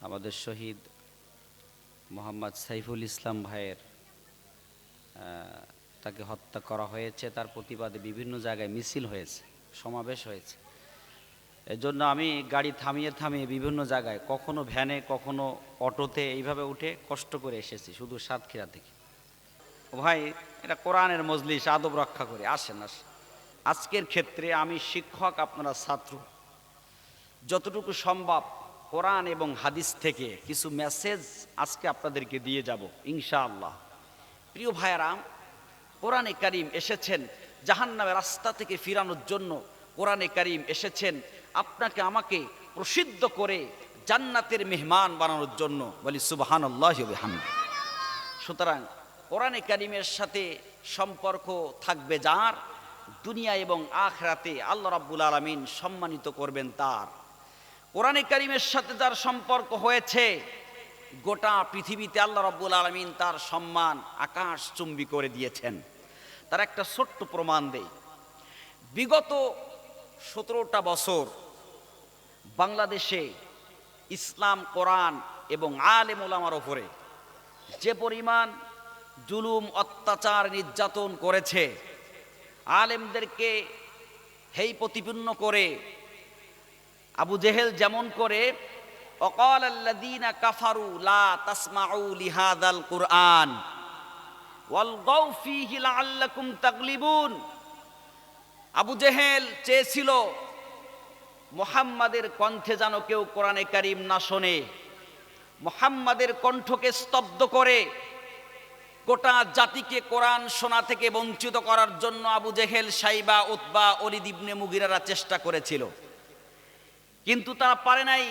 আমাদের শহীদ মোহাম্মদ সাইফুল ইসলাম ভাইয়ের তাকে হত্যা করা হয়েছে, তার প্রতিবাদে বিভিন্ন জায়গায় মিছিল হয়েছে, সমাবেশ হয়েছে। এজন্য আমি গাড়ি থামিয়ে থামিয়ে বিভিন্ন জায়গায়, কখনো ভ্যানে কখনো অটোতে এইভাবে উঠে কষ্ট করে এসেছি, শুধু সাতক্ষীরা থেকে। ভাই, এটা কোরআনের মজলিস, আদব রক্ষা করে আসেন। আজকের ক্ষেত্রে আমি শিক্ষক, আপনারা ছাত্র, যতটুকু সম্ভব কোরআন এবং হাদিস থেকে কিছু মেসেজ আজকে আপনাদেরকে দিয়ে যাব ইনশাআল্লাহ। প্রিয় ভাইয়েরা, কোরআনে কারীম এসেছেন জাহান্নামের রাস্তা থেকে ফিরানোর জন্য। কোরআনে কারীম এসেছেন আপনাকে আমাকে প্রসিদ্ধ করে জান্নাতের মেহমান বানানোর জন্য। বলি সুবহানাল্লাহি ওয়া বিহামদিহি। সুতরাং কোরআনে কারীমের সাথে সম্পর্ক থাকবে যার, দুনিয়া এবং আখিরাতে আল্লাহ রাব্বুল আলামিন সম্মানিত করবেন তার। কোরআনে কারীমের সাথে যার সম্পর্ক হয়েছে, গোটা পৃথিবীতে আল্লাহ রাব্বুল আলামিন তার সম্মান আকাশচুম্বী করে দিয়েছেন। তার একটা ছোট্ট প্রমাণ দেই। বিগত 17টা বছর বাংলাদেশে ইসলাম, কোরআন এবং আলেম ওলামার ওপরে যে পরিমাণ জুলুম, অত্যাচার, নির্যাতন করেছে, আলেমদেরকে হেয় প্রতিপন্ন করে, আবু জেহেল যেমন করে ওয়াকাল আল্লাযীনা কাফারু লা তাসমাউ লিহাযাল কুরআন ওয়ালগাউ ফীহি লাআল্লাকুম তাগলিবুন। আবু জেহেল চেয়েছিল মুহাম্মাদের কণ্ঠে যেন কেউ কোরআনে কারীম না শোনে, মুহাম্মাদের কণ্ঠকে স্তব্ধ করে গোটা জাতিকে কোরআন শোনা থেকে বঞ্চিত করার জন্য আবু জেহেল, সাইবা, উতবা, ওলীদ ইবনে মুগীরারা চেষ্টা করেছিল, কিন্তু তারা পারে নাই।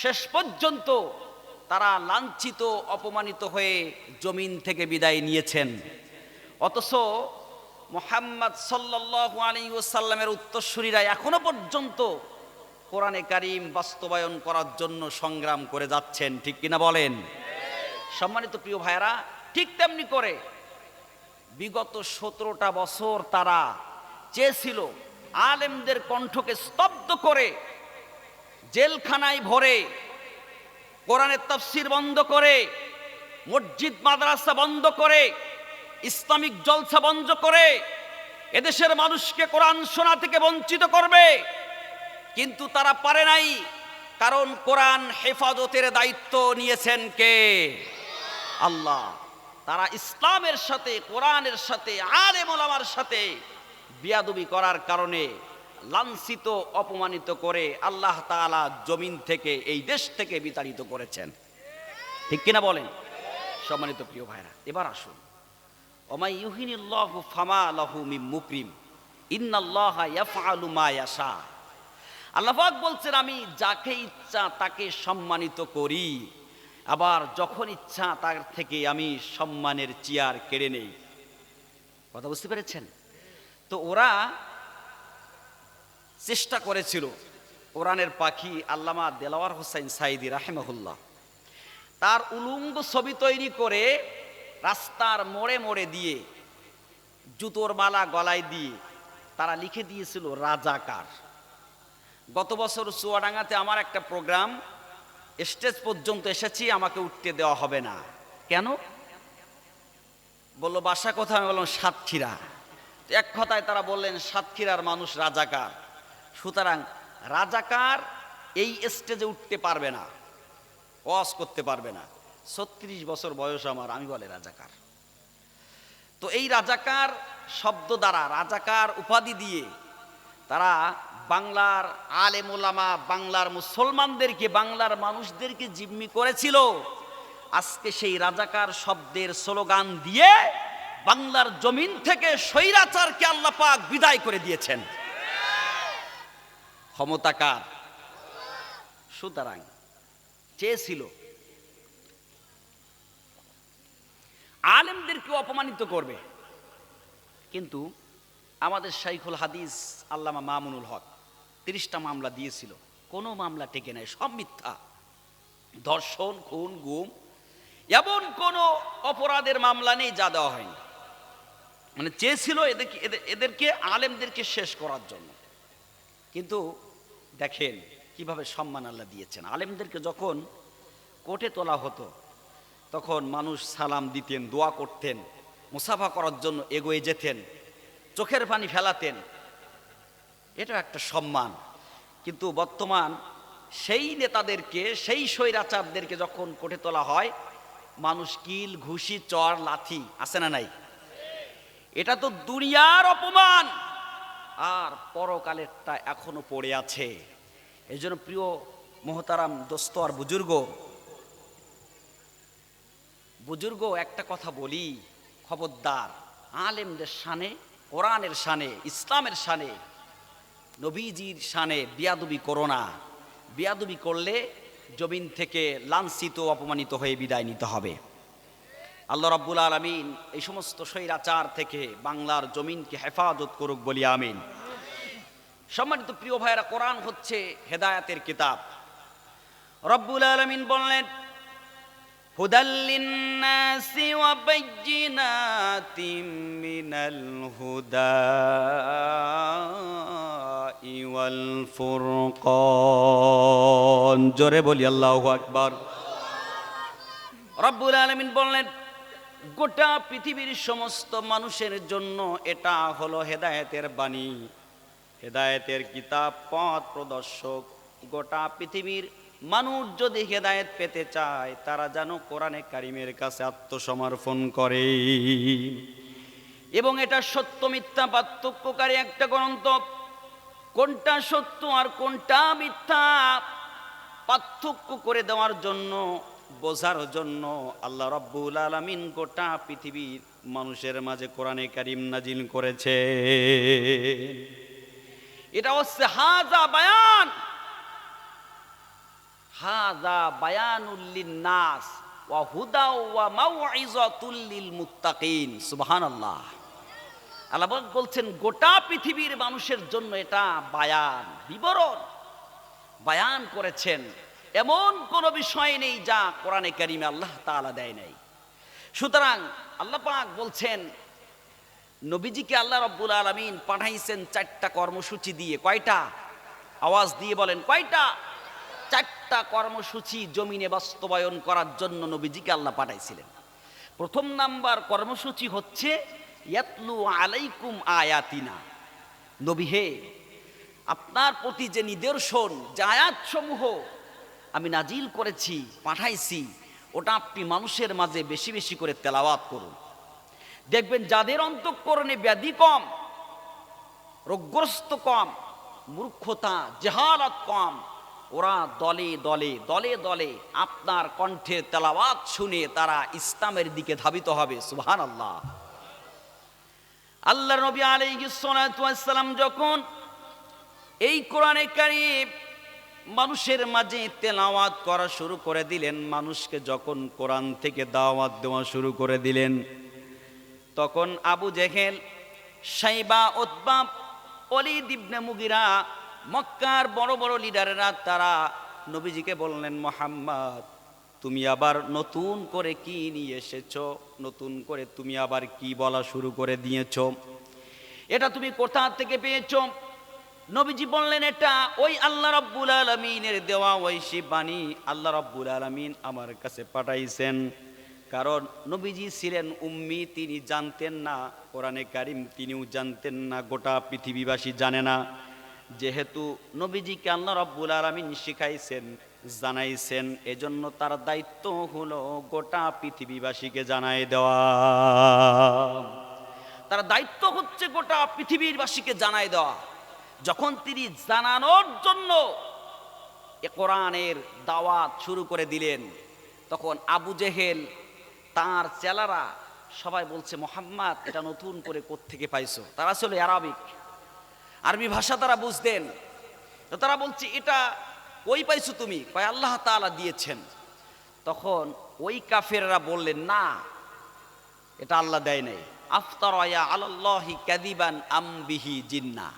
শেষ পর্যন্ত তারা লাঞ্ছিত, অপমানিত হয়ে জমিন থেকে বিদায় নিয়েছেন। অথচ মুহাম্মদ সাল্লাল্লাহু আলাইহি ওয়াসাল্লামের উত্তরসূরিরা এখনো পর্যন্ত কোরআনে কারীম বাস্তবায়ন করার জন্য সংগ্রাম করে যাচ্ছেন, ঠিক কিনা বলেন? সম্মানিত প্রিয় ভাইয়েরা, ঠিক তেমনি করে বিগত 17টা বছর তারা চেয়েছিল আলেমদের কণ্ঠকে স্তব্ধ করে, জেলখানায় ভরে, কোরআনের তাফসীর বন্ধ করে, মসজিদ মাদ্রাসা বন্ধ করে, ইসলামিক জলসা বন্ধ করে এদেশের মানুষকে কোরআন শোনা থেকে বঞ্চিত করবে, কিন্তু তারা পারে নাই। কারণ কোরআন হেফাজতের দায়িত্ব নিয়েছেন কে? আল্লাহ। তারা ইসলামের সাথে, কোরআনের সাথে, আলেম ওলামার সাথে বিয়াদবি করার কারণে লাঞ্ছিত, অপমানিত করে আল্লাহ তাআলা জমিন থেকে, এই দেশ থেকে বিতাড়িত করেছেন, ঠিক কিনা বলেন? সম্মানিত প্রিয় ভাইরা, এবার আসুন। ওমাই ইউহিনিল্লাহু ফামা লাহু মিন মুকরিম ইন্নাল্লাহা ইয়াফআলু মা ইয়াশা। আল্লাহ পাক বলছেন, আমি যাকে ইচ্ছা তাকে সম্মানিত করি, আবার যখন ইচ্ছা তার থেকে আমি সম্মানের চেয়ার কেড়ে নেই। কথা বুঝতে পেরেছেন? তো ওরা চেষ্টা করেছিল, কোরআনের পাখি আল্লামা দেলাওয়ার হোসাইন সাইদি রাহিমাহুল্লাহ তার উলঙ্গ ছবি তৈরি করে রাস্তার মোড়ে মোড়ে দিয়ে, জুতোর মালা গলায় দিয়ে তারা লিখে দিয়েছিল রাজাকার। গত বছর চুয়াডাঙ্গাতে আমার একটা প্রোগ্রাম, স্টেজ পর্যন্ত এসেছি, আমাকে উঠতে দেওয়া হবে না। কেন? বললো বাসা কোথায়? আমি বললাম সাতক্ষীরা। এক কথায় তারা বললেন সাতক্ষীরার মানুষ রাজাকার, সুতরাং রাজাকার এই স্টেজে উঠতে পারবে না, ওয়াজ করতে পারবে না। 36 বছর বয়স আমার, আমি বলে রাজাকার। তো এই রাজাকার শব্দ দ্বারা, রাজাকার উপাধি দিয়ে তারা বাংলার আলেম ওলামা, বাংলার মুসলমানদেরকে, বাংলার মানুষদেরকে জিম্মি করেছিল। আজকে সেই রাজাকার শব্দের স্লোগান দিয়ে বাংলার জমিন থেকে স্বৈরাচারকে আল্লাহ পাক বিদায় করে দিয়েছেন। ক্ষমতাকার। সুতরাং চেয়েছিল আলেমদেরকে অপমানিত করবে, কিন্তু আমাদের শাইখুল হাদিস আল্লামা মামুনুল হক 30টা মামলা দিয়েছিল, কোনো মামলা টেকে নাই, সব মিথ্যা। ধর্ষণ, খুন, গুম, এমন কোনো অপরাধের মামলা নেই যা দেওয়া হয়নি। মানে চেয়েছিল এদেরকে আলেমদেরকে শেষ করার জন্য। কিন্তু দেখেন কিভাবে সম্মান আল্লাহ দিয়েছেন। আলেমদেরকে যখন কোটে তোলা হতো, তখন মানুষ সালাম দিতেন, দোয়া করতেন, মুসাফা করার জন্য এগিয়ে যেতেন, চোখের পানি ফেলাতেন। এটা একটা সম্মান। কিন্তু বর্তমান সেই নেতাদেরকে, সেই স্বৈরাচারদেরকে যখন কোটে তোলা হয়, মানুষ কিল, ঘুষি, চড়, লাথি, আছে না নাই? এটা তো দুনিয়ার অপমান, আর পরকালেরটা এখনো পড়ে আছে। এই জন্য প্রিয় মোহতারাম দোস্ত আর বুজুর্গ একটা কথা বলি, খবরদার, আলেমদের শানে, কোরআনের শানে, ইসলামের শানে, নবীজির শানে বিয়াদবি করো না। বিয়াদবি করলে জমিন থেকে লাঞ্ছিত, অপমানিত হয়ে বিদায় নিতে হবে। আল্লাহ রাব্বুল আলামিন এই সমস্ত স্বৈরাচার থেকে বাংলার জমিনকে হেফাজত করুক বলি আমিন। সম্মানিত প্রিয় ভাইয়েরা, কোরআন হচ্ছে হেদায়েতের কিতাব। রব্বুল আলামিন বললেন, হুদাল লিন্নাসি ওয়া বাইয়িনাতিম মিনাল হুদা ওয়াল ফুরকান। জোরে বলি আল্লাহু আকবার। রব্বুল আলামিন বললেন, গোটা পৃথিবীর সমস্ত মানুষের জন্য এটা হলো হেদায়েতের বাণী, হেদায়েতের কিতাব, পথ প্রদর্শক। গোটা পৃথিবীর মানুষ যদি হেদায়েত পেতে চায়, তারা যেন কোরআনে কারিমের কাছে আত্মসমর্পণ করে। এবং এটা সত্য মিথ্যা পার্থক্যকারী একটা গ্রন্থ। কোনটা সত্য আর কোনটা মিথ্যা পার্থক্য করে দেওয়ার জন্য, বোঝার জন্য আল্লাহ রাব্বুল আলামিন গোটা পৃথিবীর মানুষের মাঝে কোরআনে কারিম নাজিল করেছে। এটা হচ্ছে হাযা বায়ান, হাযা বায়ানুল লিন্নাস ওয়া হুদা ওয়া মাউইযাতুল লিল মুত্তাকিন। সুবহানাল্লাহ। আল্লাহ বলছেন গোটা পৃথিবীর মানুষের জন্য এটা বায়ান, বিবরণ, বায়ান করেছেন। এমন কোনো বিষয় নেই যা কোরআনে কারিমে আল্লাহ তাআলা দেয় নাই। সুতরাং আল্লাহ পাক বলছেন, নবীজিকে আল্লাহ রাব্বুল আলামিন পাঠাইছেন 4টা কর্মসূচি দিয়ে। কয়টা? আওয়াজ দিয়ে বলেন, কয়টা? 4টা কর্মসূচি জমিনে বাস্তবায়ন করার জন্য নবীজিকে আল্লাহ পাঠাইছিলেন। প্রথম নাম্বার কর্মসূচি হচ্ছে ইয়াতলু আলাইকুম আয়াতিনা। নবী হে, আপনার প্রতি যে নিদর্শন, যে আয়াতসমূহ আমি নাজিল করেছি, পাঠাইছি, ওটা আপনি মানুষের মাঝে বেশি বেশি করে তেলাওয়াত করুন। দেখবেন যাদের অন্তঃকরণে ব্যাধি কম, রোগগ্রস্ত কম, মূর্খতা, জাহালাত কম, ওরা দলে দলে দলে দলে আপনার কণ্ঠের তেলাওয়াত শুনে তারা ইসলামের দিকে ধাবিত হবে। সুবহানাল্লাহ। আল্লাহর নবী আলাইহিস সালাতু ওয়াস সালাম যখন এই কোরআনে কারীম মানুষের মাঝে তেলাওয়াত করা শুরু করে দিলেন, মানুষকে যখন কোরআন থেকে দাওয়াত দেওয়া শুরু করে দিলেন, তখন আবু জেহেল, শাইবা, উতবা, ওলীদ ইবনে মুগিরা, মক্কার বড় বড় লিডারেরা তারা নবীজিকে বললেন, মুহাম্মদ, তুমি আবার নতুন করে কি নিয়ে এসেছো? নতুন করে তুমি আবার কি বলা শুরু করে দিয়েছো? এটা তুমি কোথা থেকে পেয়েছো? নবীজি বললেন, এটা ওই আল্লাহ রাব্বুল আলামিনের দেওয়া ঐশী বাণী, আল্লাহ রাব্বুল আলামিন আমার কাছে পাঠাইছেন। কারণ নবীজি ছিলেন উম্মি, তিনি জানতেন না কোরআনে কারিম, তিনিও জানতেন না, গোটা পৃথিবীবাসী জানে না। যেহেতু নবীজিকে আল্লাহ রাব্বুল আলামিন শিখাইছেন, জানাইছেন, এজন্য তার দায়িত্ব হলো গোটা পৃথিবীবাসীকে জানাই দেওয়া। তার দায়িত্ব হচ্ছে গোটা পৃথিবীবাসীকে জানাই দেওয়া। যখন তিনি জানানোর জন্য এ কোরআনের দাওয়াত শুরু করে দিলেন, তখন আবু জেহেল, তার চেলারা সবাই বলছে, মুহাম্মদ, এটা নতুন করে কোত্থেকে পাইছো? তারা ছিল আরবি ভাষা তারা বুঝতেন। তো তারা বলছে, এটা কই পাইছো তুমি? কয়, আল্লাহ তাআলা দিয়েছেন। তখন ওই কাফেররা বললেন, না, এটা আল্লাহ দেয় নাই। আফতারা আলাল্লাহি কাযিবান আম বিহি জিন্নাহ,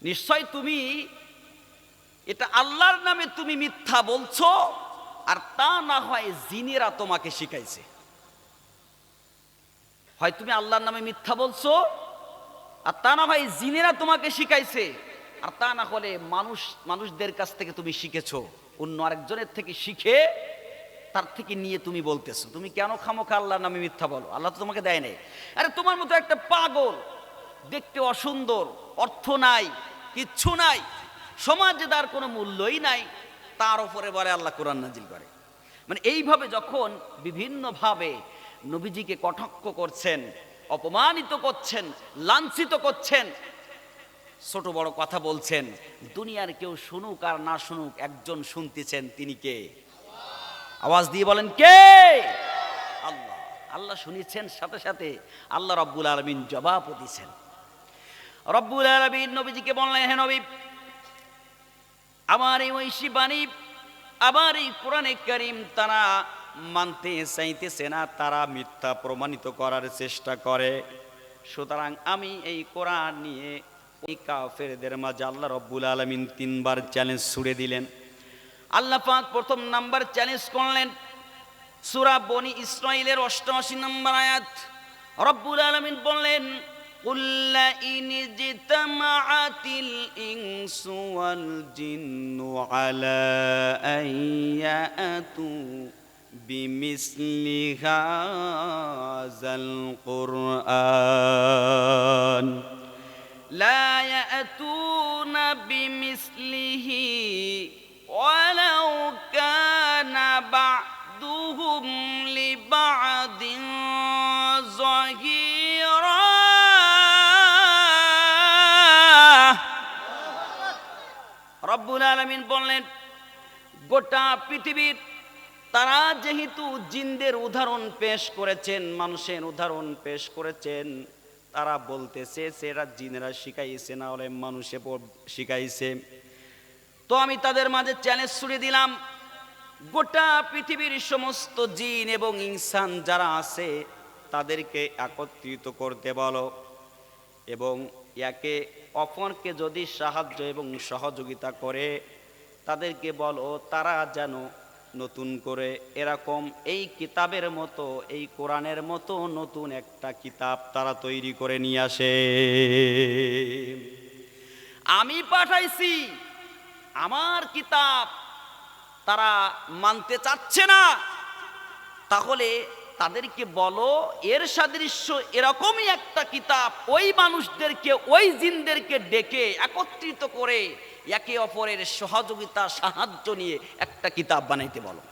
নিশ্চয় তুমি এটা আল্লাহর নামে তুমি মিথ্যা বলছো, আর তা না হয় জিনেরা তোমাকে শিখাইছে। হয় তুমি আল্লাহর নামে মিথ্যা বলছো, আর তা না হয় জিনেরা তোমাকে শিখাইছে, আর তা না হলে মানুষদের কাছ থেকে তুমি শিখেছো, অন্য আরেকজনের থেকে শিখে তার থেকে নিয়ে তুমি বলতেছো। তুমি কেন খামোখা আল্লাহর নামে মিথ্যা বলো? আল্লাহ তো তোমাকে দেয় নাই। আরে তোমার মতো একটা পাগল, দেখতে অসুন্দর, অর্থ নাই, কিচ্ছু নাই, সমাজে তার কোনো মূল্যই নাই, তার উপরে বলে আল্লাহ কোরআন নাজিল করে। মানে এইভাবে যখন বিভিন্নভাবে নবীজিকে কটাক্ষ করছেন, অপমানিত করছেন, লাঞ্ছিত করছেন, ছোট বড় কথা বলছেন, দুনিয়ার কেউ শুনুক আর না শুনুক, একজন শুনতেছেন, তিনি কে? আওয়াজ দিয়ে বলেন কে? আল্লাহ। আল্লাহ শুনেছেন, সাথে সাথে আল্লাহ রব্বুল আলামিন জবাব দিয়েছেন। রব্বুল আলামিন নবীজিকে বললেন, হে নবী, আমার এই ঐশী বাণী, আমার এই কোরআনে কারীম তারা মানতে চাইতেছে না, তারা মিথ্যা প্রমাণিত করার চেষ্টা করে। সুতরাং আমি এই কোরআন নিয়ে ওই কাফেরদের মাঝে আল্লাহ রব্বুল আলামিন 3 বার চ্যালেঞ্জ ছুড়ে দিলেন। আল্লাহ পাক প্রথম নাম্বার চ্যালেঞ্জ করলেন সূরা বনি ইসরাঈলের 88 নম্বর আয়াত। রব্বুল আলামিন বললেন, কুল লা ইন জিতামাআতিল ইনসু ওয়াল জিন্নু আলা আইয়াতু বিমিসলি হাযাল কুরআন লা ইয়াতুনা বিমিসলিহি ওয়ালাউ কানা বা'দুহুম লিবা'দিন যাহিরা। রব্বুল আলামিন বললেন, গোটা পৃথিবীর তারা যেহেতু জিনদের উদাহরণ পেশ করেছেন, মানুষের উদাহরণ পেশ করেছেন, তারা বলতেছে সেরা জিনেরা শিখাইছে, না হলে মানুষে শিখাইছে। তো আমি তাদের মাঝে চ্যালেঞ্জ ছুড়ে দিলাম, গোটা পৃথিবীর সমস্ত জিন এবং ইনসান যারা আছে তাদেরকে একত্রিত করতে বলো, এবং একে অপরকে যদি সাহায্য এবং সহযোগিতা করে তাদেরকে বলো তারা যেন নতুন করে এরকম এই কিতাবের মতো, এই কোরআনের মতো নতুন একটা কিতাব তারা তৈরি করে নিয়ে আসে। আমি পাঠাইছি আমার কিতাব, তারা মানতে চাচ্ছে না, তাহলে তাদেরকে বলো এর সাদৃশ্য এরকমই একটা কিতাব ওই মানুষদেরকে, ওই জিনদেরকে ডেকে একত্রিত করে একে অপরের সহযোগিতা সাহায্য নিয়ে একটা কিতাব বানাইতে বলো।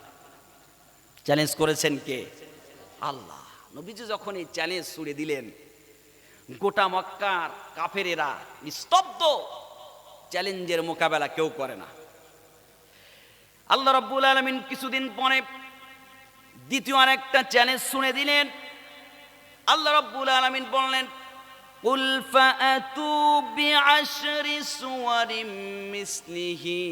চ্যালেঞ্জ করেছেন কে? আল্লাহ। নবীজি যখন এই চ্যালেঞ্জ ছুড়ে দিলেন, গোটা মক্কার কাফেরেরা নিস্তব্ধ, চ্যালেঞ্জের মোকাবেলা কেউ করে না। আল্লাহ রাব্বুল আলামিন কিছুদিন পরে দ্বিতীয় আরেকটা চ্যালেঞ্জ শুনে দিলেন। আল্লাহ রাব্বুল আলামিন বললেন, কুল ফাআতু বিআশরি সুওয়ারিম মিসলিহি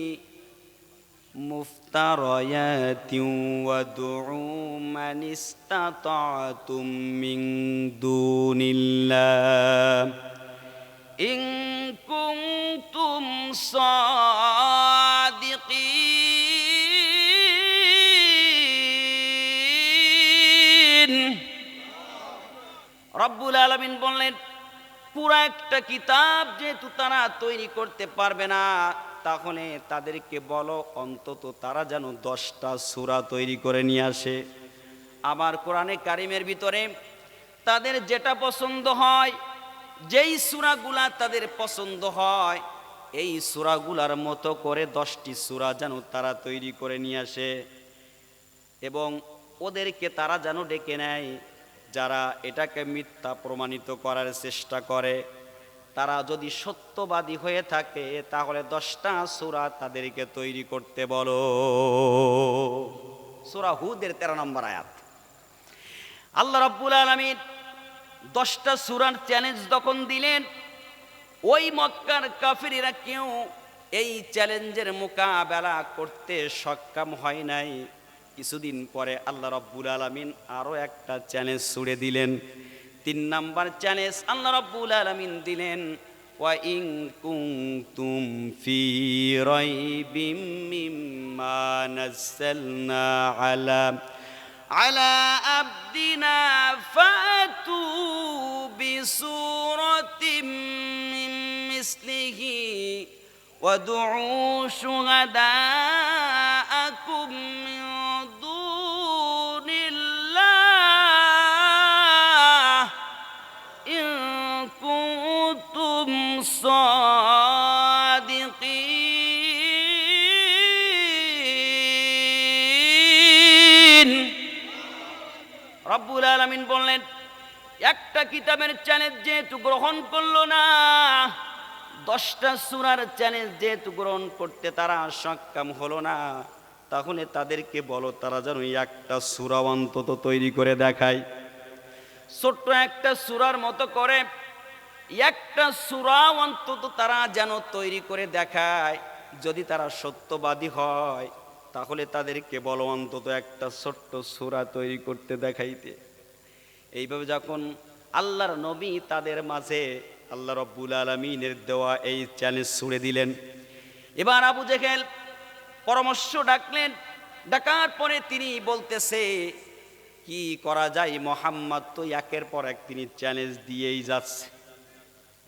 মুফতারায়াতিন ওয়াদউ মান ইসতাতাতুম মিন দুনিল্লাহ ইন কুনতুম সাদিকিন। রব্বুল আলামিন বললেন, পুরা একটা কিতাব যেহেতু তারা তৈরি করতে পারবে না, তাহলে তাদেরকে বলো অন্তত তারা যেন 10টা সূরা তৈরি করে নিয়ে আসে। আমার কোরআনে কারিমের ভিতরে তাদের যেটা পছন্দ হয়, যেই সূরাগুলা তাদের পছন্দ হয়, এই সূরাগুলার মতো করে 10টি সূরা যেন তারা তৈরি করে নিয়ে আসে, এবং ওদেরকে তারা যেন ডেকে নেয় যারা এটাকে মিথ্যা প্রমাণিত করার চেষ্টা করে। তারা যদি সত্যবাদী হয়ে থাকে তাহলে 10টা সূরা তাদেরকে তৈরি করতে বলো। সূরা হুদের 13 নম্বর আয়াত। আল্লাহ রাব্বুল আলামিন 10টা সূরার চ্যালেঞ্জ যখন দিলেন, ওই মক্কার কাফিরেরা কেউ এই চ্যালেঞ্জের মোকাবেলা করতে সক্ষম হয় নাই। কিছুদিন পরে আল্লাহ রাব্বুল আলামিন আরো একটা চ্যালেঞ্জ ছুড়ে দিলেন। 3 নাম্বার চ্যালেঞ্জ আল্লাহ রাব্বুল আলামিন দিলেন, ওয়া ইন কুনতুম ফি রাইবিম মিম্মা নাযালনা আলা আবদিনা ফাতু বিসূরাতিম মিন মিসলিহি ওয়াদউ শুহাদাআকুম মিন রব্বুল আলামিন বললেন, একটা কিতাবের চ্যালেঞ্জ যেহেতু গ্রহণ করলো না, 10টা সূরার চ্যালেঞ্জ যেহেতু গ্রহণ করতে তারা সক্ষম হলো না, তাহলে তাদেরকে বলো তারা যেন একটা সূরা অন্তত তৈরি করে দেখায়। ছোট্ট একটা সূরার মতো করে একটা সূরা অন্তত তারা যেন তৈরি করে দেখায়। যদি তারা সত্যবাদী হয় তাহলে তাদেরকে বলো অন্তত একটা ছোট্ট সূরা তৈরি করতে দেখাইতে। এইভাবে যখন আল্লাহর নবী তাদের মাঝে আল্লাহ রাব্বুল আলামিনের দেওয়া এই চ্যালেঞ্জ ছুড়ে দিলেন, এবার আবু জেহেল পরামর্শ ডাকলেন। ডাকার পরে তিনি বলতেছে, কি করা যায়, মুহাম্মদ তো একের পর এক তিনি চ্যালেঞ্জ দিয়েই যাচ্ছে।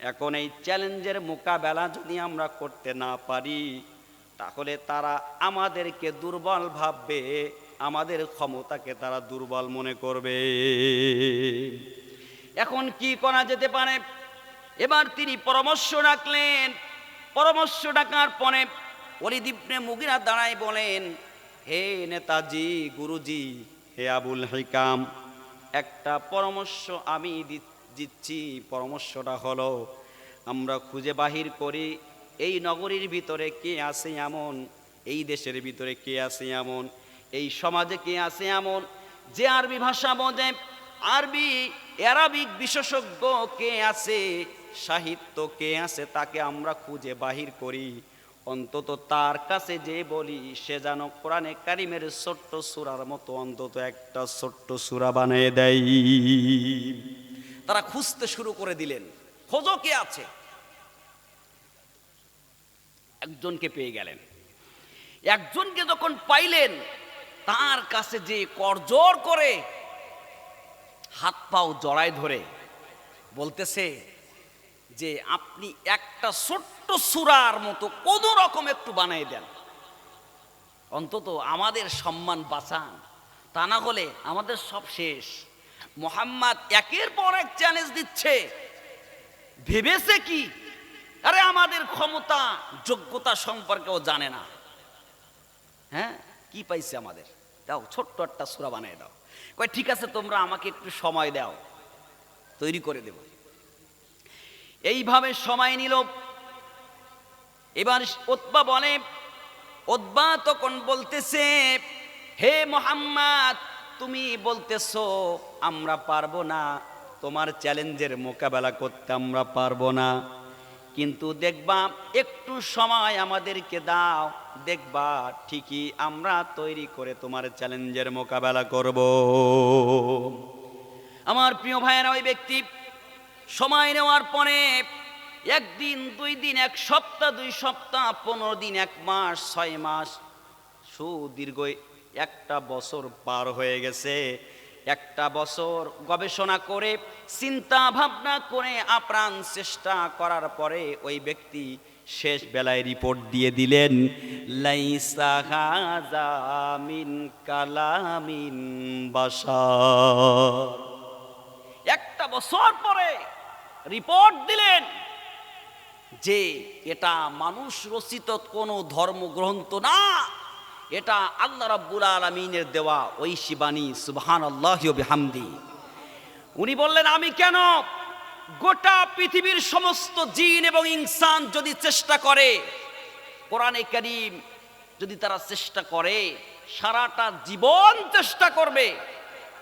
এখন এই চ্যালেঞ্জের মোকাবেলা যদি আমরা করতে না পারি তাহলে তারা আমাদেরকে দুর্বল ভাববে, আমাদের ক্ষমতাকে তারা দুর্বল মনে করবে। এখন কি করা যেতে পারে? এবার তিনি পরামর্শ ডাকলেন। পরামর্শ ডাকার পরে ওলীদ ইবনে মুগীরা দাঁড়ায় বলেন, হে নেতাজি, গুরুজি, হে আবুল হিকাম, একটা পরামর্শ আমি দিচ্ছি। পরামর্শটা হলো, আমরা খুঁজে বাহির করি এই নগরীর ভিতরে কে আছে এমন, এই দেশের ভিতরে কে আছে এমন, এই সমাজে কে আছে এমন যে আরবি ভাষা বোঝে, আরবিক বিশেষজ্ঞ কে আছে, সাহিত্য কে আছে, তাকে আমরা খুঁজে বাহির করি। অন্তত তার কাছে যে বলি সে যেন কোরআনে কারিমের ছোট্ট সূরার মতো অন্তত একটা ছোট্ট সূরা বানিয়ে দেয়। তারা খুঁজতে শুরু করে দিলেন, খোঁজো কে আছে। একজনকে পেয়ে গেলেন। একজনকে যখন পাইলেন তার কাছে যে করজোড় করে হাত পাও জড়ায় ধরে বলতেছে যে আপনি একটা ছোট্ট সূরার মতো কোনো রকম একটু বানিয়ে দেন, অন্তত আমাদের সম্মান বাঁচান, তা না হলে আমাদের সব শেষ। মুহাম্মদ একের পর এক চ্যালেঞ্জ দিচ্ছে, ভেবেছে কি, আরে আমাদের ক্ষমতা যোগ্যতা সম্পর্কেও জানে না। হ্যাঁ, কি পাইছে আমাদের, দাও ছোট্ট একটা সূরা বানিয়ে দাও। কয় ঠিক আছে, তোমরা আমাকে একটু সময় দাও, তৈরি করে দেব। এইভাবে সময় নিল। এবার উতবা বলে, উতবা তখন বলতেছে, হে মুহাম্মদ, তুমি বলতেছো আমরা পারবো না, তোমার চ্যালেঞ্জের মোকাবেলা করতে আমরা পারবো না, কিন্তু দেখবা একটু সময় আমাদেরকে দাও, দেখবা ঠিকই আমরা তৈরি করে তোমার চ্যালেঞ্জের মোকাবেলা করব। আমার প্রিয় ভাইয়েরা, ওই ব্যক্তি সময় নেওয়ার পরে 1 দিন 2 দিন 1 সপ্তাহ 2 সপ্তাহ 15 দিন 1 মাস 6 মাস সুদীর্ঘ 1টা বছর পার হয়ে গেছে। 1টা বছর গবেষণা করে চিন্তা ভাবনা করে আপ্রাণ চেষ্টা করার পরে ওই ব্যক্তি শেষ বেলায় রিপোর্ট দিয়ে দিলেন, লাইসা হাযা মিন কালামিন বাশার। 1টা বছর পরে রিপোর্ট দিলেন যে এটা মানুষ রচিত কোনো ধর্মগ্রন্থ না, এটা আল্লাহ রাব্বুল আলামিনের দেওয়া ঐশী বাণী। সুবহানাল্লাহি ওয়া বিহামদি। উনি বললেন, আমি কেন, গোটা পৃথিবীর সমস্ত জিন এবং ইনসান যদি চেষ্টা করে, কোরআনে কারীম যদি তারা চেষ্টা করে, সারাটা জীবন চেষ্টা করবে,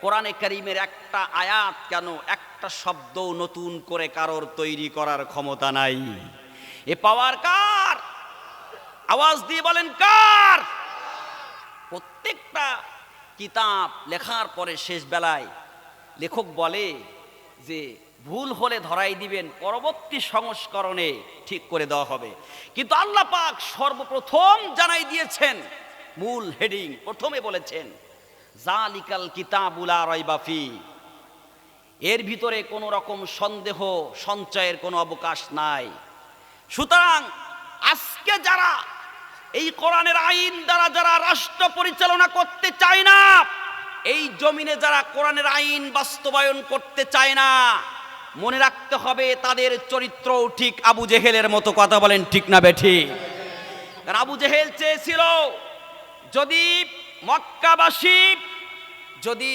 কোরআনে কারীমের একটা আয়াত কেন, একটা শব্দ নতুন করে কারোর তৈরি করার ক্ষমতা নাই। এ পাওয়ার কার? আওয়াজ দিয়ে বলেন কার? প্রত্যেকটা কিতাব লেখার পরে শেষ বেলায় লেখক বলে যে ভুল হলে ধরাই দিবেন, পরবর্তী সংস্করণে ঠিক করে দেওয়া হবে। কিন্তু আল্লাহ পাক সর্বপ্রথম জানাই দিয়েছেন, মূল হেডিং প্রথমে বলেছেন, জালিকাল কিতাবুল লা রাইবা ফি, এর ভিতরে কোনো রকম সন্দেহ সঞ্চয়ের কোনো অবকাশ নাই। সুতরাং আজকে যারা এই কোরআনের আইন দ্বারা যারা রাষ্ট্র পরিচালনা করতে চায় না, এই জমিনে যারা কোরআনের আইন বাস্তবায়ন করতে চায় না, মনে রাখতে হবে তাদের চরিত্রও ঠিক আবু জেহেলের মতো। কথা বলেন ঠিক না বেঠিক? কারণ আবু জেহেল চেয়েছিল যদি মক্কাবাসী যদি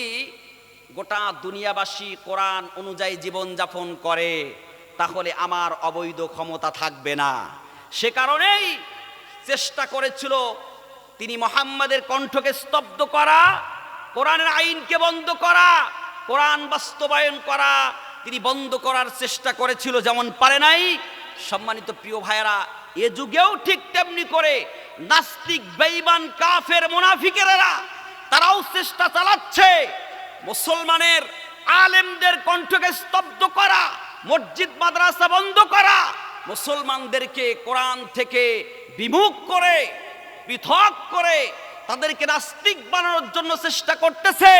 গোটা দুনিয়াবাসী কোরআন অনুযায়ী জীবনযাপন করে, তাহলে আমার অবৈধ ক্ষমতা থাকবে না। সে কারণেই চেষ্টা করেছিল তিনি মুহাম্মাদের কণ্ঠকে স্তব্ধ করা, কোরআনের আইনকে বন্ধ করা, কোরআন বাস্তবায়ন করা তিনি বন্ধ করার চেষ্টা করেছিল, যেমন পারে নাই। সম্মানিত প্রিয় ভাইয়েরা, এ যুগেও ঠিক তেমনি করে নাস্তিক, বেঈমান, কাফের, মুনাফিকেরা তারাও চেষ্টা চালাচ্ছে মুসলমানের আলেমদের কণ্ঠকে স্তব্ধ করা, মসজিদ মাদ্রাসা বন্ধ করা, মুসলমানদেরকে কোরআন থেকে বিমুখ করে, পৃথক করে তাদেরকে নাস্তিক বানানোর জন্য চেষ্টা করতেছে,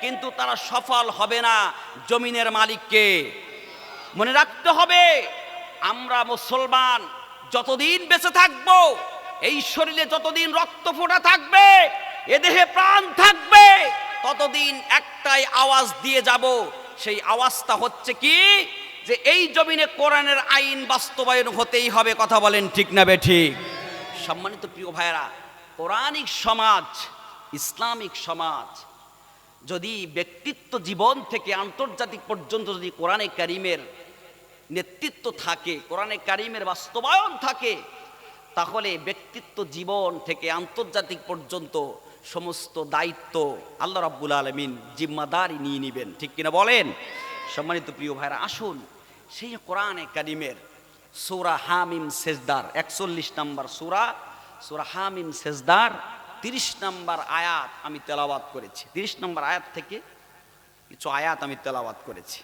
কিন্তু তারা সফল হবে না। জমিনের মালিককে মনে রাখতে হবে, আমরা মুসলমান যতদিন বেঁচে থাকব, এই শরীরে যতদিন রক্ত ফোঁটা থাকবে, এ দেহে প্রাণ থাকবে, ততদিন একটাই আওয়াজ দিয়ে যাব। সেই আওয়াজটা হচ্ছে কি, যে এই জমিনে কোরআনের আইন বাস্তবায়ন হতেই হবে। কথা বলেন ঠিক না বেঠিক? সম্মানিত প্রিয় ভাইয়েরা, কোরআনিক সমাজ, ইসলামিক সমাজ যদি ব্যক্তিত্ব জীবন থেকে আন্তর্জাতিক পর্যন্ত যদি কোরআনে কারিমের নেতৃত্ব থাকে, কোরআনে কারিমের বাস্তবায়ন থাকে, তাহলে ব্যক্তিত্ব জীবন থেকে আন্তর্জাতিক পর্যন্ত সমস্ত দায়িত্ব আল্লাহ রাব্বুল আলামিন জিম্মাদারি নিয়ে নেবেন। ঠিক কিনা বলেন? সম্মানিত প্রিয় ভাইরা, আসুন সেই কোরআনে কারিমের সূরা হামিম সেজদার 41 নম্বর সূরা হামিম সেজদার 30 নম্বর আয়াত আমি তেলাওয়াত করেছি। 30 নম্বর আয়াত থেকে কিছু আয়াত আমি তেলাওয়াত করেছি।